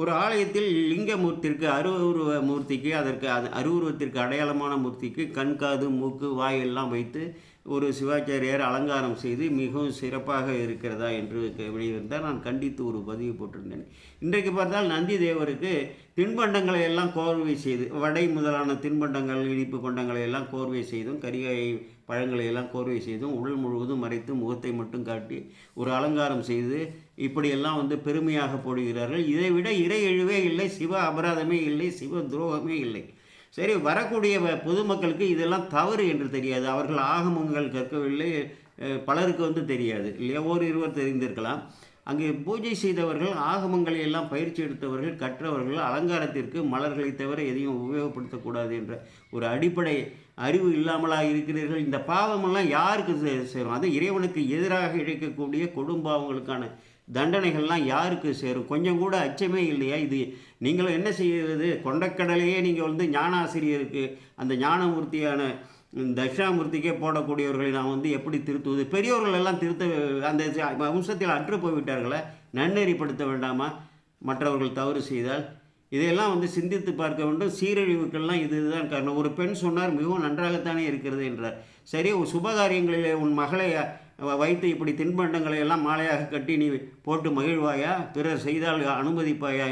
ஒரு ஆலயத்தில் லிங்கமூர்த்திற்கு அருவுருவ மூர்த்திக்கு அதற்கு அருவுருவத்திற்கு அடையாளமான மூர்த்திக்கு கண், காது, மூக்கு, வாய் எல்லாம் வைத்து ஒரு சிவாச்சாரியார் அலங்காரம் செய்து மிகவும் சிறப்பாக இருக்கிறதா என்று வெளிவந்தால் நான் கண்டித்து ஒரு பதிவு போட்டிருந்தேன். இன்றைக்கு பார்த்தால் நந்தி தேவருக்கு தின்பண்டங்களை எல்லாம் கோர்வை செய்து, வடை முதலான தின்பண்டங்கள், இனிப்பு பண்டங்களை எல்லாம் கோர்வை செய்தும், கரிகாய் பழங்களை எல்லாம் கோர்வை செய்தும், உடல் முழுவதும் மறைத்து முகத்தை மட்டும் காட்டி ஒரு அலங்காரம் செய்து இப்படியெல்லாம் பெருமையாக போடுகிறார்கள். இதை விட இறை எழுவே இல்லை, சிவ அபராதமே இல்லை, சிவ துரோகமே இல்லை. சரி, வரக்கூடிய பொதுமக்களுக்கு இதெல்லாம் தவறு என்று தெரியாது. அவர்கள் ஆகமங்கள் கற்கவில்லை, பலருக்கு தெரியாது இல்லையா? இருவர் தெரிந்திருக்கலாம். அங்கே பூஜை செய்தவர்கள், ஆகமங்களை எல்லாம் பயிற்சி எடுத்தவர்கள், கற்றவர்கள், அலங்காரத்திற்கு மலர்களை தவிர எதையும் உபயோகப்படுத்தக்கூடாது என்ற ஒரு அடிப்படை அறிவு இல்லாமலாக இருக்கிறீர்கள். இந்த பாவமெல்லாம் யாருக்கு சேரும்? அது இறைவனுக்கு எதிராக இழைக்கக்கூடிய கொடும்பாவங்களுக்கான தண்டனைகள்லாம் யாருக்கு சேரும்? கொஞ்சம் கூட அச்சமே இல்லையா? இது நீங்களும் என்ன செய்வது? கொண்டக்கடலையே நீங்கள் ஞானாசிரியருக்கு, அந்த ஞானமூர்த்தியான தட்சிணாமூர்த்திக்கே போடக்கூடியவர்களை நான் எப்படி திருத்துவது? பெரியோர்கள் எல்லாம் திருத்த அந்த வம்சத்தில் அற்று போய்விட்டார்களே, நன்னெறிப்படுத்த வேண்டாமா மற்றவர்கள் தவறு செய்தால்? இதையெல்லாம் சிந்தித்து பார்க்க வேண்டும். சீரழிவுக்கெல்லாம் இதுதான் காரணம். ஒரு பெண் சொன்னார், மிகவும் நன்றாகத்தானே இருக்கிறது என்றார். சரி, சுபகாரியங்களிலே உன் மகளை வைத்து இப்படி தின்பண்டங்களை எல்லாம் மாலையாக கட்டி நீ போட்டு மகிழ்வாயா? பிறர் செய்தால் அனுமதிப்பாயா?